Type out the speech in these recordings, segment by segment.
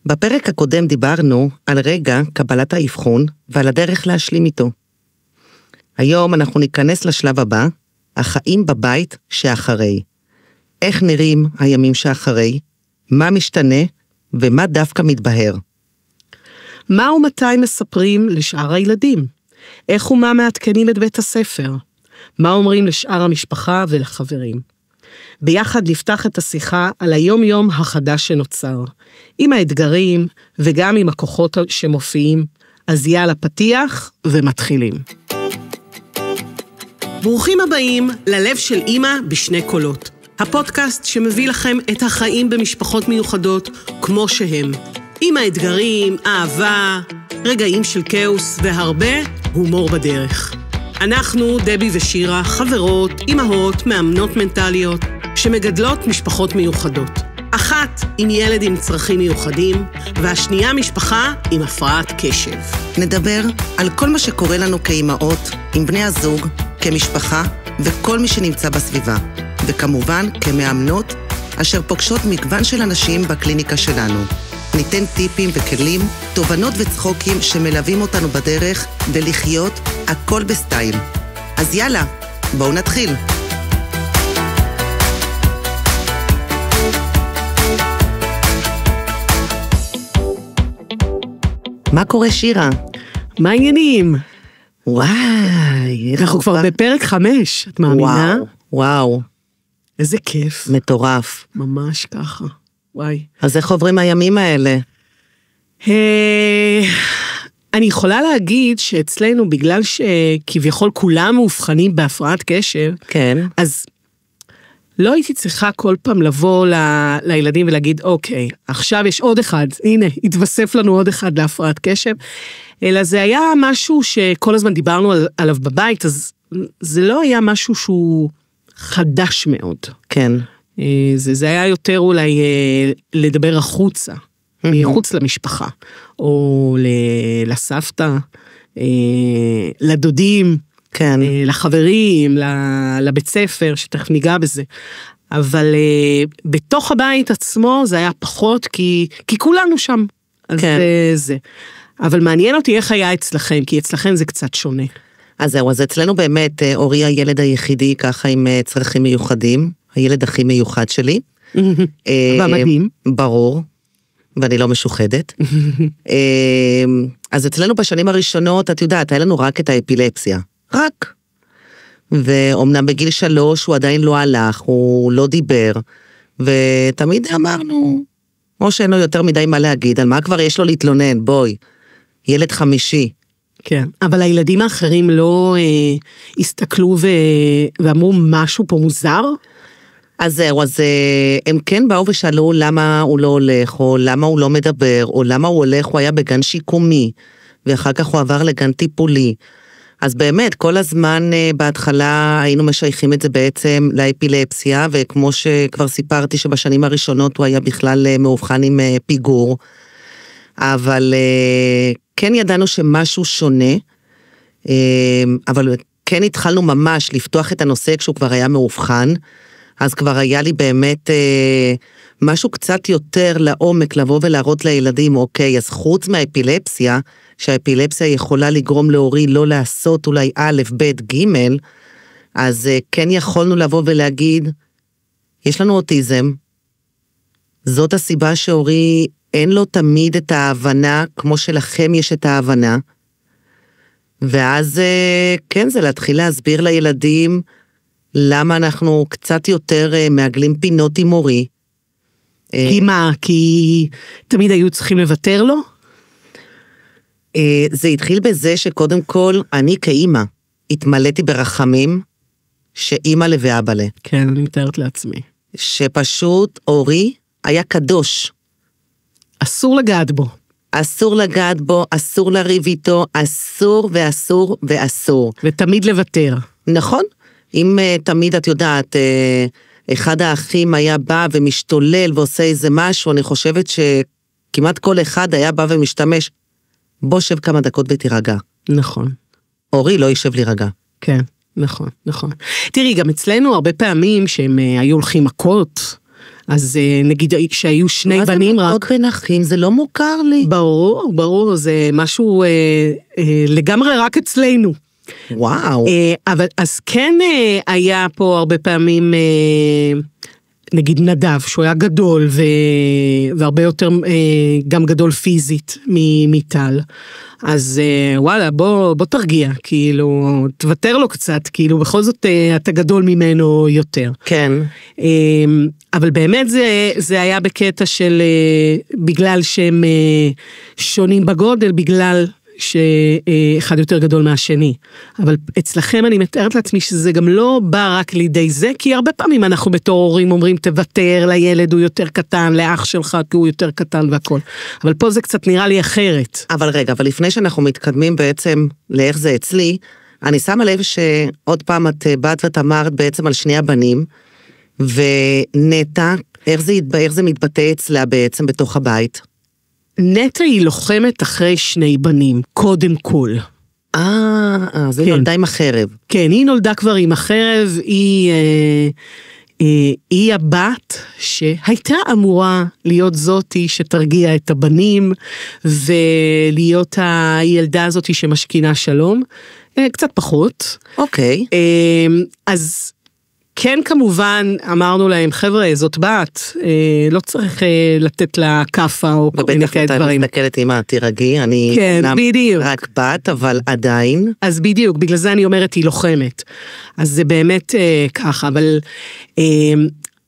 בפרק הקודם דיברנו על רגע קבלת האבחון ועל הדרך להשלים איתו. היום אנחנו ניכנס לשלב הבא, החיים בבית שאחרי. איך נראים הימים שאחרי, מה משתנה ומה דווקא מתבהר. מה ומתי מספרים לשאר הילדים? איך ומה מעדכנים את בית הספר? מה אומרים לשאר המשפחה ולחברים? ביחד נפתח את השיחה על היום-יום החדש שנוצר, עם האתגרים וגם עם הכוחות שמופיעים. אז יאללה פתיח ומתחילים. ברוכים הבאים ללב של אמא בשני קולות. הפודקאסט שמביא לכם את החיים במשפחות מיוחדות כמו שהם. עם האתגרים, אהבה, רגעים של כאוס והרבה הומור בדרך. אנחנו, דבי ושירה, חברות, אמהות, מאמנות מנטליות, שמגדלות משפחות מיוחדות. אחת עם ילד עם צרכים מיוחדים, והשנייה משפחה עם הפרעת קשב. נדבר על כל מה שקורה לנו כאימהות, עם בני הזוג, כמשפחה וכל מי שנמצא בסביבה. וכמובן כמאמנות, אשר פוגשות מגוון של אנשים בקליניקה שלנו. ניתן טיפים וכלים, תובנות וצחוקים שמלווים אותנו בדרך, ולחיות הכל בסטייל. אז יאללה, בואו נתחיל. מה קורה שירה? מה העניינים? וואי. אנחנו כבר בפרק 5, את מאמינה? וואו. איזה כיף. מטורף. ממש ככה. וואי. אז איך עוברים הימים האלה? אני יכולה להגיד שאצלנו, בגלל שכביכול כולם מאובחנים בהפרעת קשב, כן. אז לא הייתי צריכה כל פעם לבוא לילדים ולהגיד, אוקיי, עכשיו יש עוד אחד, הנה, התווסף לנו עוד אחד להפרעת קשב, אלא זה היה משהו שכל הזמן דיברנו עליו בבית, אז זה לא היה משהו שהוא חדש מאוד. כן. זה היה יותר אולי לדבר החוצה, מחוץ למשפחה, או לסבתא, לדודים, כן. לחברים, לבית ספר, שתכף ניגע בזה. אבל בתוך הבית עצמו זה היה פחות, כי כולנו שם. אז כן. זה. אבל מעניין אותי איך היה אצלכם, כי אצלכם זה קצת שונה. אז זהו, אז אצלנו באמת, אורי הילד היחידי ככה עם צרכים מיוחדים, הילד הכי מיוחד שלי. ומדהים. ברור, ואני לא משוחדת. אז אצלנו בשנים הראשונות, את יודעת, היה לנו רק את האפילפסיה. רק. ואומנם בגיל 3 הוא עדיין לא הלך, הוא לא דיבר, ותמיד אמרנו, או שאין לו יותר מדי מה להגיד, על מה כבר יש לו להתלונן, בואי, ילד חמישי. כן, אבל הילדים האחרים לא הסתכלו ואמרו משהו פה מוזר? אז זהו, אז הם כן באו ושאלו למה הוא לא הולך, או למה הוא לא מדבר, או למה הוא הולך, הוא היה בגן שיקומי, ואחר כך הוא עבר לגן טיפולי. אז באמת, כל הזמן בהתחלה היינו משייכים את זה בעצם לאפילפסיה, וכמו שכבר סיפרתי שבשנים הראשונות הוא היה בכלל מאובחן עם פיגור, אבל כן ידענו שמשהו שונה, אבל כן התחלנו ממש לפתוח את הנושא כשהוא כבר היה מאובחן, אז כבר היה לי באמת משהו קצת יותר לעומק לבוא ולהראות לילדים, אוקיי, אז חוץ מהאפילפסיה, שהאפילפסיה יכולה לגרום להורי לא לעשות אולי א', ב', ג', אז כן יכולנו לבוא ולהגיד, יש לנו אוטיזם, זאת הסיבה שהורי אין לו תמיד את ההבנה, כמו שלכם יש את ההבנה, ואז כן, זה להתחיל להסביר לילדים, למה אנחנו קצת יותר מעגלים פינות עם הורי. כי מה? כי תמיד היו צריכים לוותר לו? זה התחיל בזה שקודם כל, אני כאימא, התמלאתי ברחמים, שאימא ואבא לה. כן, אני מתארת לעצמי. שפשוט הורי היה קדוש. אסור לגעת בו. אסור לגעת בו, אסור לריב איתו, אסור ואסור ואסור. ותמיד לוותר. נכון. אם תמיד את יודעת, אחד האחים היה בא ומשתולל ועושה איזה משהו, אני חושבת שכמעט כל אחד היה בא ומשתמש, בוא שב כמה דקות ותירגע. נכון. אורי לא יישב להירגע. כן, נכון, נכון. תראי, גם אצלנו הרבה פעמים שהם היו הולכים מכות, אז נגיד שהיו שני בנים רק... מה זה מכות בין אחים? זה לא מוכר לי. ברור, זה משהו לגמרי רק אצלנו. וואו. אבל אז כן היה פה הרבה פעמים... נגיד נדב, שהוא היה גדול, והרבה יותר גם גדול פיזית מטל. אז וואלה, בוא תרגיע, כאילו, תוותר לו קצת, כאילו, בכל זאת אתה גדול ממנו יותר. כן. אבל באמת זה היה בקטע של, בגלל שהם שונים בגודל, בגלל שאחד יותר גדול מהשני. אבל אצלכם אני מתארת לעצמי שזה גם לא בא רק לידי זה, כי הרבה פעמים אנחנו בתור הורים אומרים, תוותר לילד, הוא יותר קטן, לאח שלך, כי הוא יותר קטן והכל. אבל פה זה קצת נראה לי אחרת. אבל רגע, אבל לפני שאנחנו מתקדמים בעצם לאיך זה אצלי, אני שמה לב שעוד פעם את באת ואת אמרת בעצם על שני הבנים, ונטע, איך זה מתבטא אצלה בעצם בתוך הבית? נטע היא לוחמת אחרי שני בנים, קודם כל. אז היא נולדה עם החרב. כן, היא נולדה כבר עם החרב, היא הבת שהייתה אמורה להיות זאתי שתרגיע את הבנים, ולהיות הילדה הזאתי שמשכינה שלום, קצת פחות. אוקיי. אז... כן, כמובן, אמרנו להם, חבר'ה, זאת בת, לא צריך לתת לה קפה או כל מיני כאלה דברים. בטח אתה מסתכלת אמא, תירגעי, אני כן, בדיוק. רק בת, אבל עדיין. אז בדיוק, בגלל זה אני אומרת, היא לוחמת. אז זה באמת ככה,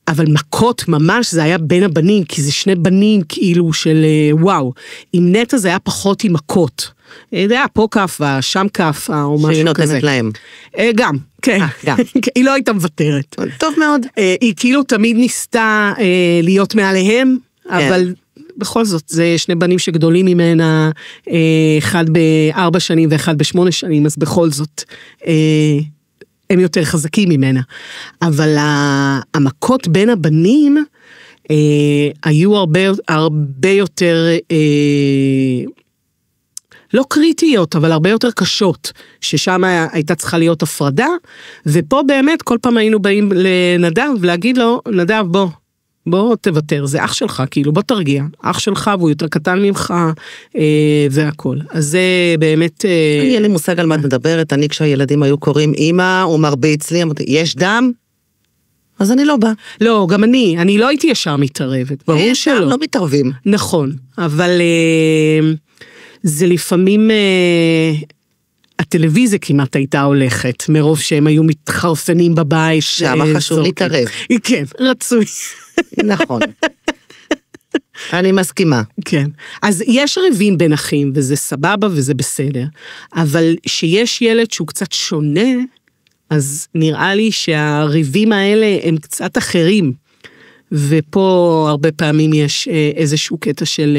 אבל מכות ממש זה היה בין הבנים, כי זה שני בנים כאילו של וואו. עם נטע זה היה פחות עם מכות. זה היה פה קפה, שם קפה, או משהו כזה. שהיא נותנת להם. גם, כן. היא לא הייתה מוותרת. טוב מאוד. היא כאילו תמיד ניסתה להיות מעליהם, אבל בכל זאת, זה שני בנים שגדולים ממנה, אחד ב4 שנים ואחד ב8 שנים, אז בכל זאת, הם יותר חזקים ממנה. אבל המכות בין הבנים, היו הרבה יותר... לא קריטיות, אבל הרבה יותר קשות, ששם הייתה צריכה להיות הפרדה, ופה באמת כל פעם היינו באים לנדב, ולהגיד לו, נדב בוא תוותר, זה אח שלך, כאילו בוא תרגיע, אח שלך והוא יותר קטן ממך, והכל. אז זה באמת... אין לי מושג על מה את מדברת, אני כשהילדים היו קוראים אמא, הוא מרביץ לי, אמרתי, יש דם? אז אני לא בא. לא, גם אני לא הייתי ישר מתערבת, ברור שלא. לא מתערבים. נכון, אבל... זה לפעמים, הטלוויזיה כמעט הייתה הולכת, מרוב שהם היו מתחרפנים בבית. שם חשוב להתערב. כן, רצוי. נכון. אני מסכימה. כן. אז יש ריבים בין אחים, וזה סבבה וזה בסדר, אבל שיש ילד שהוא קצת שונה, אז נראה לי שהריבים האלה הם קצת אחרים, ופה הרבה פעמים יש איזשהו קטע של...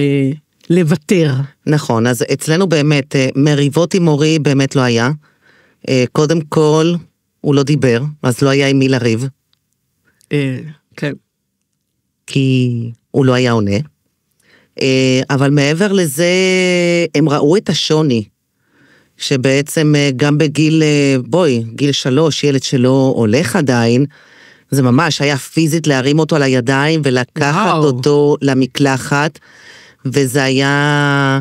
לוותר. נכון, אז אצלנו באמת, מריבות עם מורי באמת לא היה. קודם כל, הוא לא דיבר, אז לא היה עם מי לריב. כן. כי הוא לא היה עונה. אבל מעבר לזה, הם ראו את השוני, שבעצם גם בגיל, גיל 3, ילד שלא הולך עדיין, זה ממש היה פיזית להרים אותו על הידיים, ולקחת אותו למקלחת, וזה היה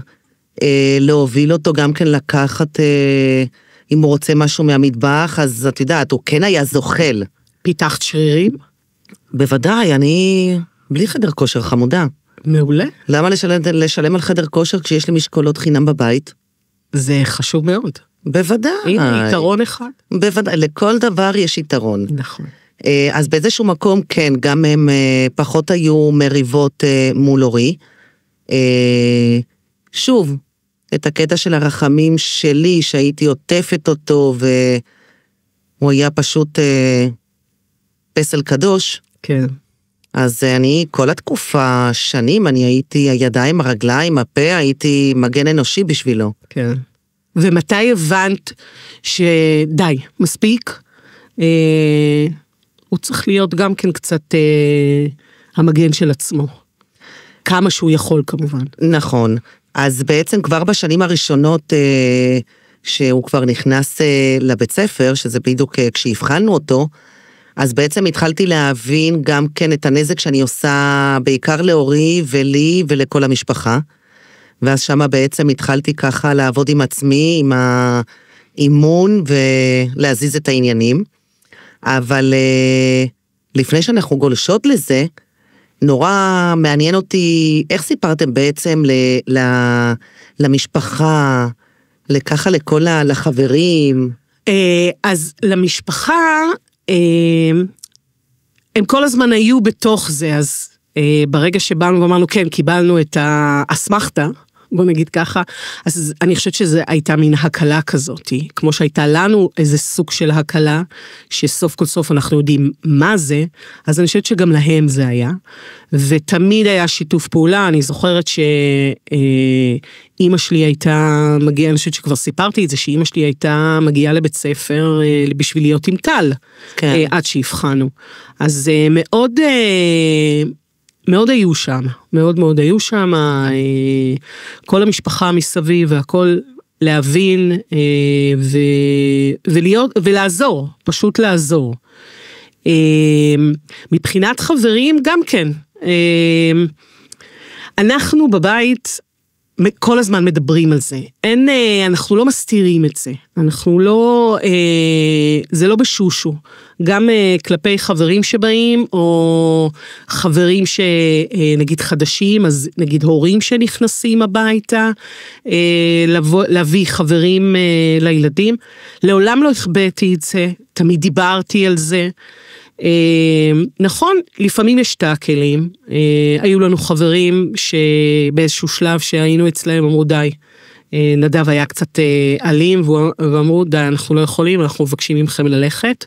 להוביל אותו גם כן לקחת, אם הוא רוצה משהו מהמטבח, אז את יודעת, הוא כן היה זוחל. פיתחת שרירים? בוודאי, אני בלי חדר כושר חמודה. מעולה. למה לשלם על חדר כושר כשיש לי משקולות חינם בבית? זה חשוב מאוד. בוודאי. הנה, יתרון אחד. בוודאי, לכל דבר יש יתרון. נכון. אז באיזשהו מקום, כן, גם הם פחות היו מריבות מול אורי. שוב, את הקטע של הרחמים שלי, שהייתי עוטפת אותו, והוא היה פשוט פסל קדוש. כן. אז אני, כל התקופה, שנים, אני הייתי הידיים, הרגליים, הפה, הייתי מגן אנושי בשבילו. כן. ומתי הבנת שדי, מספיק? הוא צריך להיות גם כן קצת המגן של עצמו. כמה שהוא יכול כמובן. נכון. אז בעצם כבר בשנים הראשונות שהוא כבר נכנס לבית ספר, שזה בדיוק כשהבחנו אותו, אז בעצם התחלתי להבין גם כן את הנזק שאני עושה בעיקר לאורי ולי ולכל המשפחה, ואז שמה בעצם התחלתי ככה לעבוד עם עצמי, עם האימון ולהזיז את העניינים, אבל לפני שאנחנו גולשות לזה, נורא מעניין אותי, איך סיפרתם בעצם למשפחה, לככה לכל לחברים? אז למשפחה, הם כל הזמן היו בתוך זה, אז ברגע שבאנו ואמרנו, כן, קיבלנו את האסמכתה, בוא נגיד ככה, אז אני חושבת שזה הייתה מין הקלה כזאת, כמו שהייתה לנו איזה סוג של הקלה, שסוף כל סוף אנחנו יודעים מה זה, אז אני חושבת שגם להם זה היה, ותמיד היה שיתוף פעולה. אני זוכרת שאמא שלי הייתה מגיעה, אני חושבת שכבר סיפרתי את זה, שאמא שלי הייתה מגיעה לבית ספר בשביל להיות עם טל, כן. עד שהבחנו. אז מאוד היו שם, מאוד היו שם, כל המשפחה מסביב והכל להבין ולעזור, פשוט לעזור. מבחינת חברים גם כן, אנחנו בבית כל הזמן מדברים על זה, אנחנו לא מסתירים את זה, אנחנו לא, זה לא בשושו, גם כלפי חברים שבאים, או חברים שנגיד חדשים, אז נגיד הורים שנכנסים הביתה, להביא חברים לילדים, לעולם לא הכבאתי את זה, תמיד דיברתי על זה, נכון, לפעמים יש תאכלים, היו לנו חברים שבאיזשהו שלב שהיינו אצלם אמרו די, נדב היה קצת אלים, ואמרו די, אנחנו לא יכולים, אנחנו מבקשים ממכם ללכת,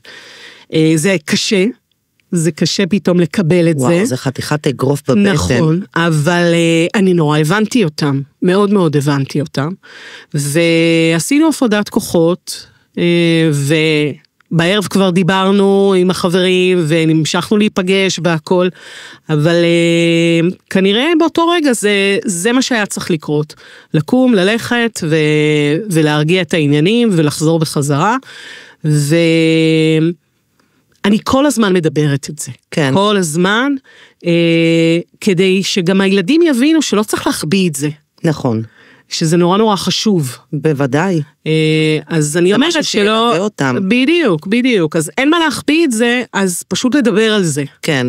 זה קשה פתאום לקבל את זה. וואו, זה חתיכת אגרוף בבטן. נכון, אבל אני נורא הבנתי אותם, מאוד מאוד הבנתי אותם, ועשינו הפרדת כוחות, בערב כבר דיברנו עם החברים, ונמשכנו להיפגש והכל, אבל כנראה באותו רגע זה מה שהיה צריך לקרות. לקום, ללכת, ולהרגיע את העניינים, ולחזור בחזרה, אני כל הזמן מדברת את זה. כן. כל הזמן, כדי שגם הילדים יבינו שלא צריך להחביא את זה. נכון. שזה נורא נורא חשוב. בוודאי. אז אני אומרת שלא... בדיוק. אז אין מה להחביא את זה, אז פשוט לדבר על זה. כן.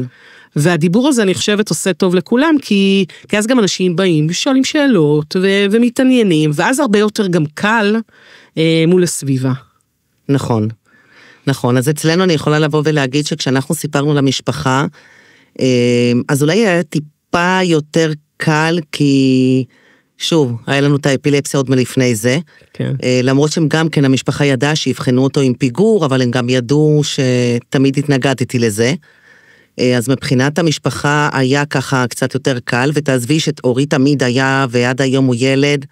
והדיבור הזה אני חושבת עושה טוב לכולם, כי אז גם אנשים באים ושואלים שאלות ומתעניינים, ואז הרבה יותר גם קל מול הסביבה. נכון, אז אצלנו אני יכולה לבוא ולהגיד שכשאנחנו סיפרנו למשפחה, אז אולי היה טיפה יותר קל, כי שוב, היה לנו את האפילפסיה עוד מלפני זה, כן. למרות שהם גם כן, המשפחה ידעה שיבחנו אותו עם פיגור, אבל הם גם ידעו שתמיד התנגדתי לזה, אז מבחינת המשפחה היה ככה קצת יותר קל, ותעזבי שאת אורי תמיד היה, ועד היום הוא ילד,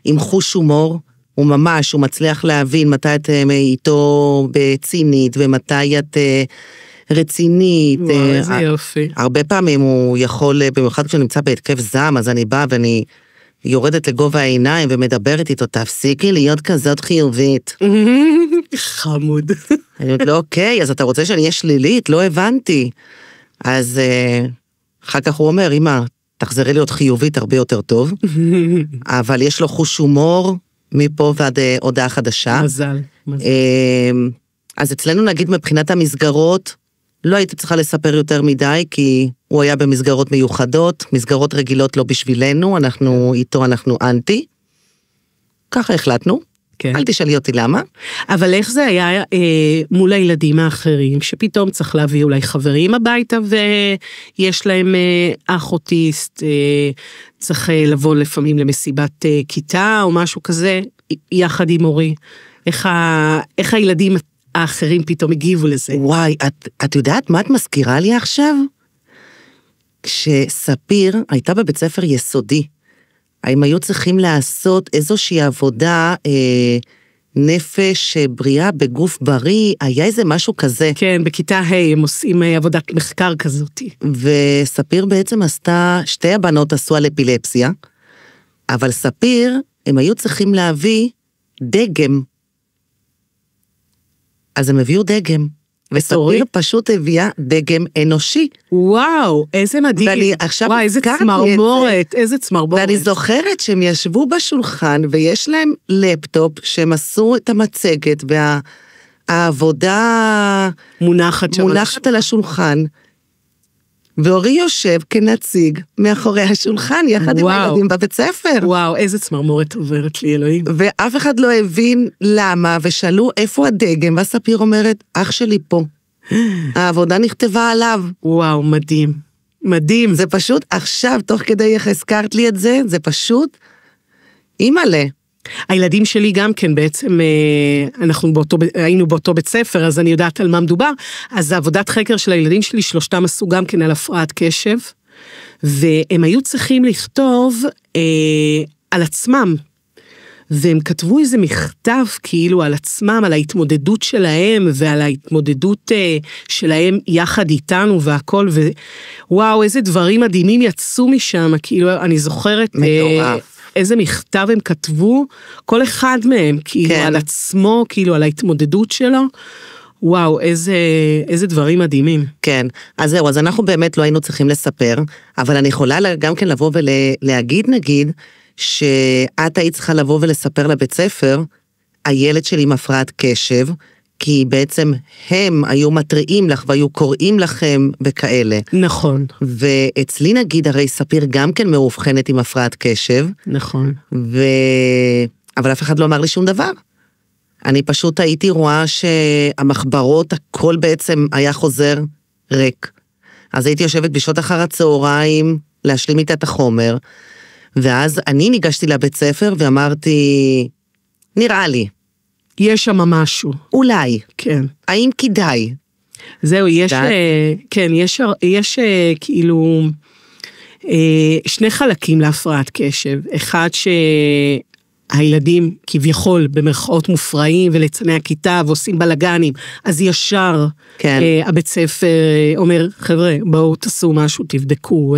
עם חוש הומור, הוא ממש, הוא מצליח להבין מתי את איתו בצינית, ומתי את רצינית. וואו, איזה יופי. הרבה פעמים הוא יכול, במיוחד כשאני נמצא בהתקף זעם, אז אני באה ואני יורדת לגובה העיניים, ומדברת איתו, תפסיקי להיות כזאת חיובית. חמוד. אני אומרת לו, אוקיי, אז אתה רוצה שאני אהיה שלילית? לא הבנתי. אז אחר כך הוא אומר, אמא, תחזרי להיות חיובית הרבה יותר טוב, אבל יש לו חוש הומור, מפה ועד הודעה חדשה. מזל. אז אצלנו נגיד מבחינת המסגרות, לא הייתי צריכה לספר יותר מדי, כי הוא היה במסגרות מיוחדות, מסגרות רגילות לא בשבילנו, איתו אנחנו אנטי. ככה החלטנו. כן. אל תשאלי אותי למה. אבל איך זה היה מול הילדים האחרים, שפתאום צריך להביא אולי חברים הביתה, ויש להם אח אוטיסט, צריך לבוא לפעמים למסיבת כיתה, או משהו כזה, יחד עם אורי. איך הילדים האחרים פתאום הגיבו לזה? וואי, את יודעת מה את מזכירה לי עכשיו? כשספיר הייתה בבית ספר יסודי, הם היו צריכים לעשות איזושהי עבודה, נפש בריאה בגוף בריא, היה איזה משהו כזה. כן, בכיתה ה' הם עושים עבודת מחקר כזאת. וספיר בעצם עשתה, שתי הבנות עשו על אפילפסיה, אבל ספיר, הם היו צריכים להביא דגם. אז הם הביאו דגם. וספיר פשוט הביאה דגם אנושי. וואו, איזה מדהים. ואני עכשיו וואי, איזה צמרמורת, איזה צמרמורת. ואני זוכרת שהם ישבו בשולחן, ויש להם לפטופ, שהם עשו את המצגת, והעבודה מונחת על השולחן, ואורי יושב כנציג מאחורי השולחן, יחד עם הילדים בבית ספר. וואו, איזה צמרמורת עוברת לי, אלוהים. ואף אחד לא הבין למה, ושאלו איפה הדגם, והספיר אומרת, אח שלי פה. העבודה נכתבה עליו. וואו, מדהים. מדהים. זה פשוט, עכשיו, תוך כדי איך הזכרת לי את זה, זה פשוט אימא'לה. הילדים שלי גם כן בעצם, היינו באותו בית ספר, אז אני יודעת על מה מדובר, אז העבודת חקר של הילדים שלי, שלושתם עשו גם כן על הפרעת קשב, והם היו צריכים לכתוב על עצמם, והם כתבו איזה מכתב כאילו על עצמם, על ההתמודדות שלהם, ועל ההתמודדות שלהם יחד איתנו והכל, ווואו, איזה דברים מדהימים יצאו משם, כאילו אני זוכרת איזה מכתב הם כתבו, כל אחד מהם, כאילו על עצמו, כאילו על ההתמודדות שלו, וואו, איזה דברים מדהימים. כן, אז זהו, אז אנחנו באמת לא היינו צריכים לספר, אבל אני יכולה גם כן לבוא ולהגיד, נגיד, שאת היית צריכה לבוא ולספר לבית ספר, הילד שלי עם הפרעת קשב, כי בעצם הם היו מטריעים לך, והיו קוראים לכם וכאלה. נכון. ואצלי נגיד, הרי ספיר גם כן מאובחנת עם הפרעת קשב. נכון. אבל אף אחד לא אמר לי שום דבר. אני פשוט הייתי רואה שהמחברות, הכל בעצם היה חוזר ריק. אז הייתי יושבת בשעות אחר הצהריים, להשלים איתה את החומר, ואז אני ניגשתי לבית ספר ואמרתי, נראה לי. יש שם משהו. אולי. כן. האם כדאי? זהו, כן, יש כאילו, שני חלקים להפרעת קשב. אחד שהילדים כביכול במרכאות מופרעים ולצני הכיתה ועושים בלגנים, אז ישר הבית ספר אומר, חבר'ה, בואו תעשו משהו, תבדקו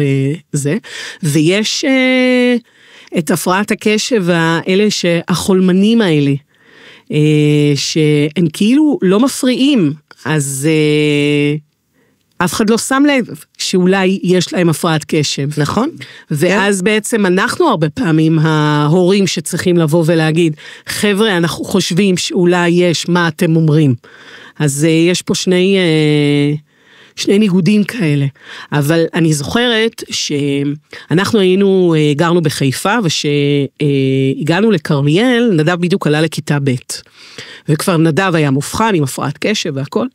זה. ויש את הפרעת הקשב האלה שהחולמנים האלה, שהם כאילו לא מפריעים, אז אף אחד לא שם לב שאולי יש להם הפרעת קשב. נכון. ואז בעצם אנחנו הרבה פעמים ההורים שצריכים לבוא ולהגיד, חבר'ה, אנחנו חושבים שאולי יש, מה אתם אומרים? אז יש פה שני ניגודים כאלה. אבל אני זוכרת שאנחנו גרנו בחיפה, ושהגענו לכרמיאל, נדב בדיוק עלה לכיתה ב'. וכבר נדב היה מובחן עם הפרעת קשב והכל,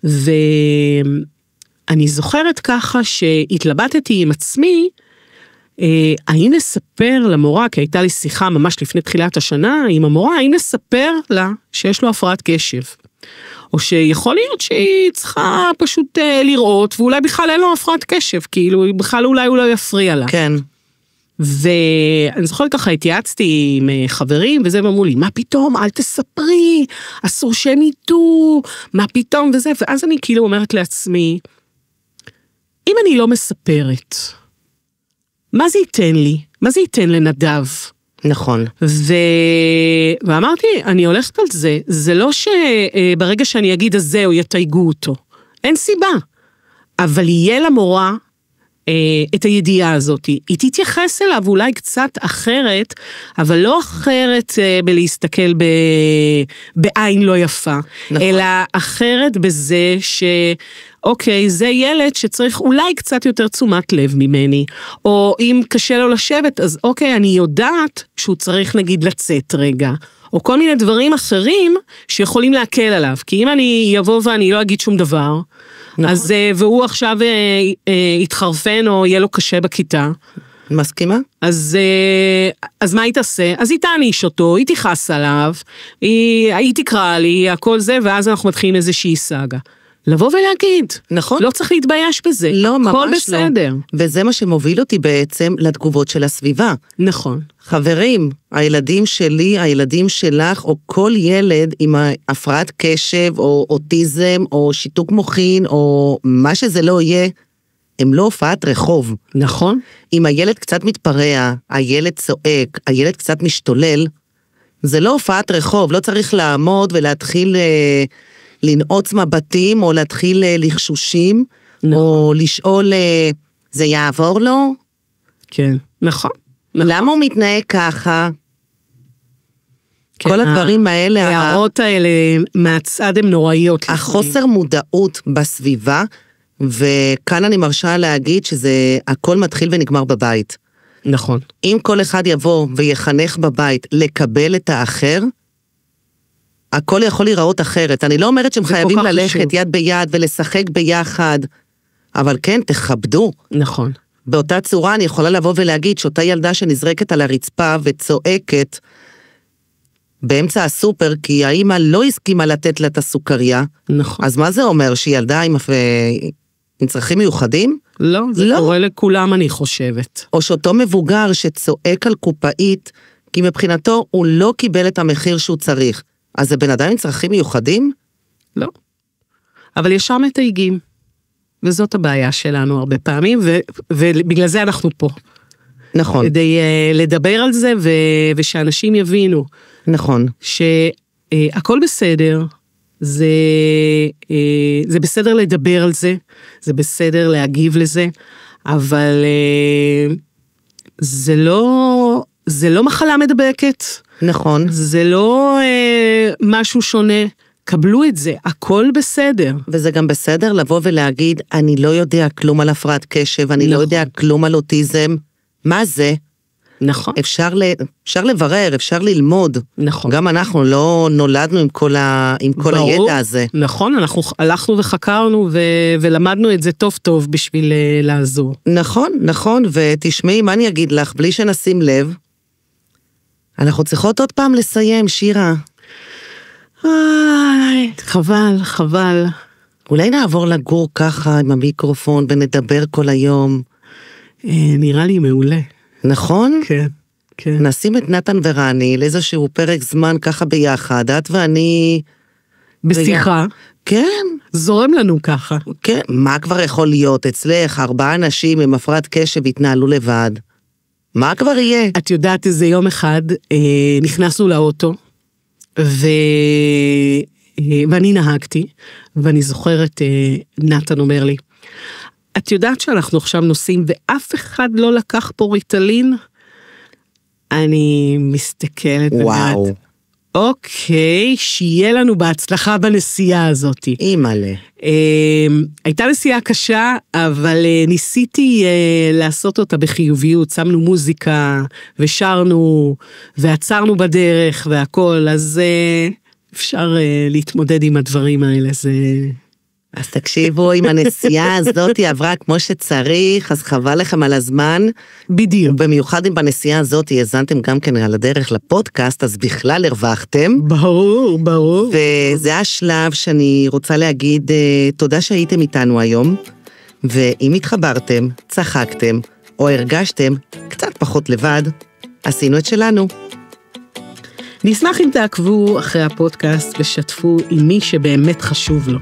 ואני זוכרת ככה שהתלבטתי עם עצמי, האם נספר למורה, כי הייתה לי שיחה ממש לפני תחילת השנה עם המורה, האם נספר לה שיש לו הפרעת קשב. או שיכול להיות שהיא צריכה פשוט לראות, ואולי בכלל אין לו הפרעת קשב, כאילו בכלל אולי הוא לא יפריע לה. כן. ואני זוכרת ככה, התייעצתי עם חברים, וזה אמרו לי, מה פתאום, אל תספרי, אסור שהם ידעו, מה פתאום וזה, ואז אני כאילו אומרת לעצמי, אם אני לא מספרת, מה זה ייתן לי? מה זה ייתן לנדב? נכון. ואמרתי, אני הולכת על זה, זה לא שברגע שאני אגיד אז זהו, יתייגו אותו. אין סיבה. אבל יהיה למורה את הידיעה הזאת. היא תתייחס אליו אולי קצת אחרת, אבל לא אחרת בלהסתכל בעין לא יפה, נכון. אלא אחרת בזה אוקיי, זה ילד שצריך אולי קצת יותר תשומת לב ממני, או אם קשה לו לשבת, אז אוקיי, אני יודעת שהוא צריך נגיד לצאת רגע, או כל מיני דברים אחרים שיכולים להקל עליו, כי אם אני יבוא ואני לא אגיד שום דבר, נכון. אז והוא עכשיו יתחרפן או יהיה לו קשה בכיתה, מסכימה? אז מה היא תעשה? אז היא תעניש אותו, היא תיחס עליו, היא תקרא לי, הכל זה, ואז אנחנו מתחילים איזושהי סאגה. לבוא ולהגיד, נכון. לא צריך להתבייש בזה, לא, ממש הכל בסדר. לא. וזה מה שמוביל אותי בעצם לתגובות של הסביבה. נכון. חברים, הילדים שלי, הילדים שלך, או כל ילד עם הפרעת קשב, או אוטיזם, או שיתוק מוחין, או מה שזה לא יהיה, הם לא הופעת רחוב. נכון. אם הילד קצת מתפרע, הילד צועק, הילד קצת משתולל, זה לא הופעת רחוב, לא צריך לעמוד ולהתחיל לנעוץ מבטים, או להתחיל לחשושים, או לשאול, זה יעבור לו? כן, נכון. למה הוא מתנהג ככה? כל הדברים האלה... הערות האלה מהצד הן נוראיות. החוסר מודעות בסביבה, וכאן אני מרשה להגיד שזה הכל מתחיל ונגמר בבית. נכון. אם כל אחד יבוא ויחנך בבית לקבל את האחר, הכל יכול להיראות אחרת. אני לא אומרת שהם חייבים ללכת יד ביד ולשחק ביחד, אבל כן, תכבדו. נכון. באותה צורה אני יכולה לבוא ולהגיד שאותה ילדה שנזרקת על הרצפה וצועקת באמצע הסופר, כי האמא לא הסכימה לתת לה את הסוכריה. נכון. אז מה זה אומר? שהיא ילדה עם צרכים מיוחדים? לא, זה קורה לכולם, אני חושבת. או שאותו מבוגר שצועק על קופאית, כי מבחינתו הוא לא קיבל את המחיר שהוא צריך. אז זה בן אדם עם צרכים מיוחדים? לא. אבל יש שם מתייגים. וזאת הבעיה שלנו הרבה פעמים, ובגלל זה אנחנו פה. נכון. כדי לדבר על זה, ושאנשים יבינו. נכון. שהכל בסדר, זה בסדר לדבר על זה, זה בסדר להגיב לזה, אבל זה לא מחלה מדבקת. נכון. זה לא משהו שונה. קבלו את זה, הכל בסדר. וזה גם בסדר לבוא ולהגיד, אני לא יודע כלום על הפרעת קשב, אני לא יודע כלום על אוטיזם. מה זה? נכון. אפשר לברר, אפשר ללמוד. נכון. גם אנחנו לא נולדנו עם כל הידע הזה. נכון, אנחנו הלכנו וחקרנו ולמדנו את זה טוב טוב בשביל לעזור. נכון, נכון, ותשמעי, מה אני אגיד לך, בלי שנשים לב, אנחנו צריכות עוד פעם לסיים, שירה. חבל. אולי נעבור לגור ככה עם המיקרופון ונדבר כל היום. נראה לי מעולה. נכון? כן, כן. נשים את נתן ורני לאיזשהו פרק זמן ככה ביחד, את ואני... בשיחה. כן. זורם לנו ככה. כן, מה כבר יכול להיות? אצלך 4 אנשים עם הפרעת קשב התנהלו לבד. מה כבר יהיה? את יודעת, איזה יום אחד נכנסנו לאוטו, ואני נהגתי, ואני זוכרת, נתן אומר לי, את יודעת שאנחנו עכשיו נוסעים, ואף אחד לא לקח פה ריטלין? אני מסתכלת. וואו. אוקיי, שיהיה לנו בהצלחה בנסיעה הזאת. אימאלה. הייתה נסיעה קשה, אבל ניסיתי לעשות אותה בחיוביות, שמנו מוזיקה, ושרנו, ועצרנו בדרך, והכל, אז אפשר להתמודד עם הדברים האלה, זה... אז תקשיבו, אם הנסיעה הזאת עברה כמו שצריך, אז חבל לכם על הזמן. בדיוק. במיוחד אם בנסיעה הזאת האזנתם גם כן על הדרך לפודקאסט, אז בכלל הרווחתם. ברור, ברור. וזה השלב שאני רוצה להגיד תודה שהייתם איתנו היום, ואם התחברתם, צחקתם, או הרגשתם קצת פחות לבד, עשינו את שלנו. נשמח אם תעקבו אחרי הפודקאסט ושתפו עם מי שבאמת חשוב לו.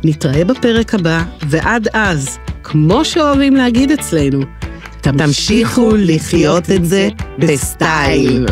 נתראה בפרק הבא, ועד אז, כמו שאוהבים להגיד אצלנו, תמשיכו לחיות את זה בסטייל.